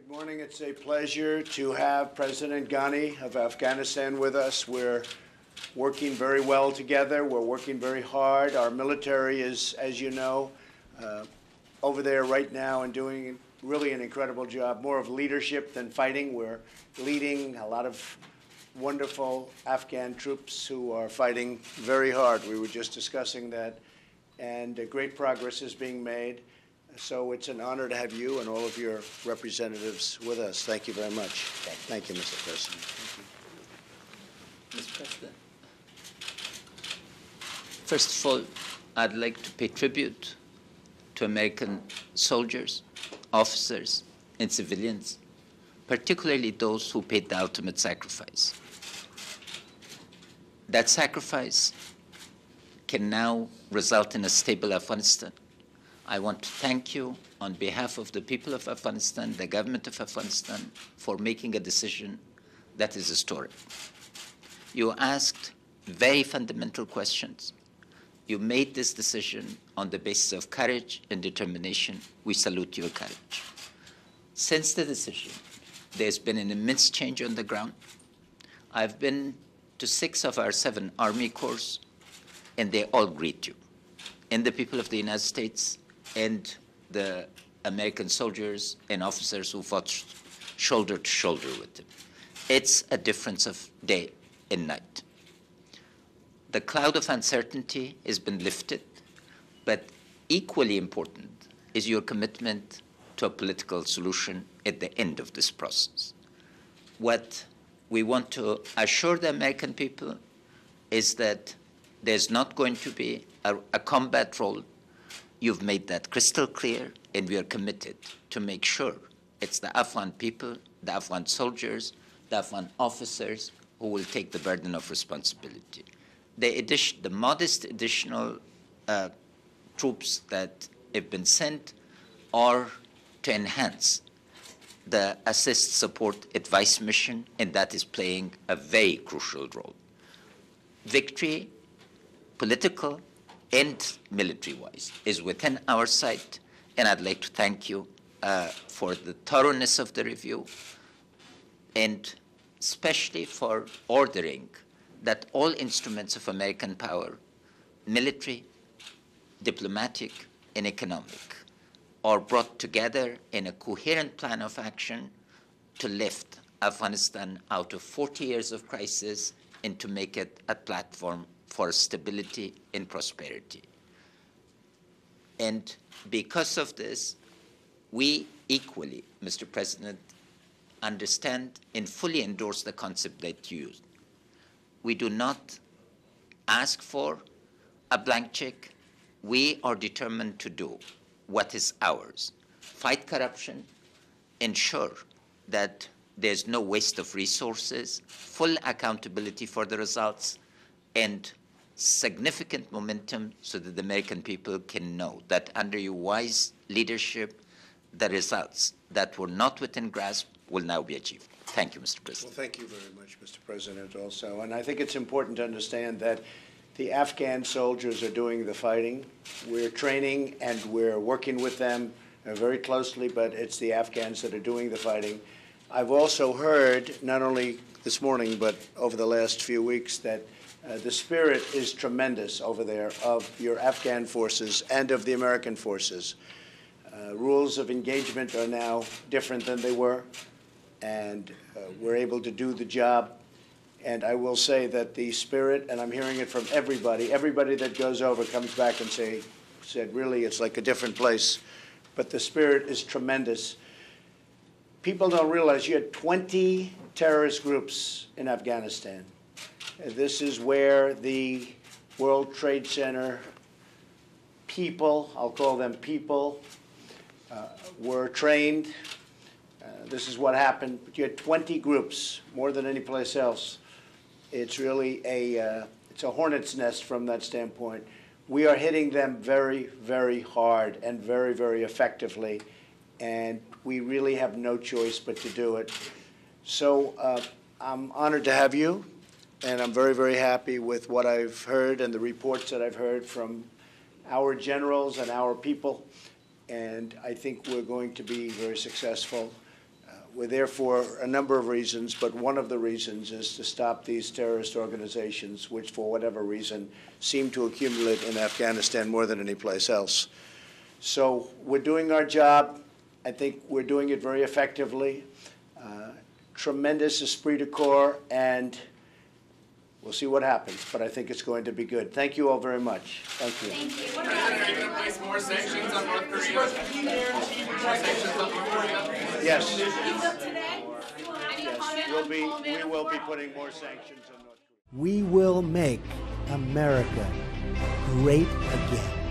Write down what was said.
Good morning. It's a pleasure to have President Ghani of Afghanistan with us. We're working very well together. We're working very hard. Our military is, as you know, over there right now and doing really an incredible job, more of leadership than fighting. We're leading a lot of wonderful Afghan troops who are fighting very hard. We were just discussing that, and great progress is being made. So it's an honor to have you and all of your representatives with us. Thank you very much. Thank you, Mr. President. Mr. President, first of all, I'd like to pay tribute to American soldiers, officers, and civilians, particularly those who paid the ultimate sacrifice. That sacrifice can now result in a stable Afghanistan. I want to thank you on behalf of the people of Afghanistan, the government of Afghanistan, for making a decision that is historic. You asked very fundamental questions. You made this decision on the basis of courage and determination. We salute your courage. Since the decision, there's been an immense change on the ground. I've been to 6 of our 7 Army Corps, and they all greet you. And the people of the United States and the American soldiers and officers who fought shoulder to shoulder with them. It's a difference of day and night. The cloud of uncertainty has been lifted, but equally important is your commitment to a political solution at the end of this process. What we want to assure the American people is that there's not going to be a combat role. You've made that crystal clear, and we are committed to make sure it's the Afghan people, the Afghan soldiers, the Afghan officers who will take the burden of responsibility. The modest additional troops that have been sent are to enhance the assist, support, advice mission, and that is playing a very crucial role. Victory, political and military-wise, is within our sight, and I'd like to thank you for the thoroughness of the review, and especially for ordering that all instruments of American power, military, diplomatic, and economic, are brought together in a coherent plan of action to lift Afghanistan out of 40 years of crisis and to make it a platform for stability and prosperity. And because of this, we equally, Mr. President, understand and fully endorse the concept that you used. We do not ask for a blank check. We are determined to do what is ours. Fight corruption, ensure that there's no waste of resources, full accountability for the results, and significant momentum so that the American people can know that under your wise leadership, the results that were not within grasp will now be achieved. Thank you, Mr. President. Well, thank you very much, Mr. President, also. And I think it's important to understand that the Afghan soldiers are doing the fighting. We're training and we're working with them very closely, but it's the Afghans that are doing the fighting. I've also heard, not only this morning, but over the last few weeks, that the spirit is tremendous over there of your Afghan forces and of the American forces. Rules of engagement are now different than they were, and we're able to do the job. And I will say that the spirit, and I'm hearing it from everybody that goes over comes back and said, really, it's like a different place. But the spirit is tremendous. People don't realize you had 20 terrorist groups in Afghanistan. This is where the World Trade Center people, I'll call them people, were trained. This is what happened. But you had 20 groups, more than any place else. It's really it's a hornet's nest from that standpoint. We are hitting them very, very hard and very, very effectively, and we really have no choice but to do it. So I'm honored to have you. And I'm very, very happy with what I've heard and the reports that I've heard from our generals and our people. And I think we're going to be very successful. We're there for a number of reasons, but one of the reasons is to stop these terrorist organizations, which for whatever reason seem to accumulate in Afghanistan more than any place else. So we're doing our job. I think we're doing it very effectively. Tremendous esprit de corps, and we'll see what happens, but I think it's going to be good. Thank you all very much. Thank you. Thank you. What about place more sanctions on North Korea? More sanctions on North Korea? Yes. you will today? Yes. We will be putting more sanctions on North Korea. We will make America great again.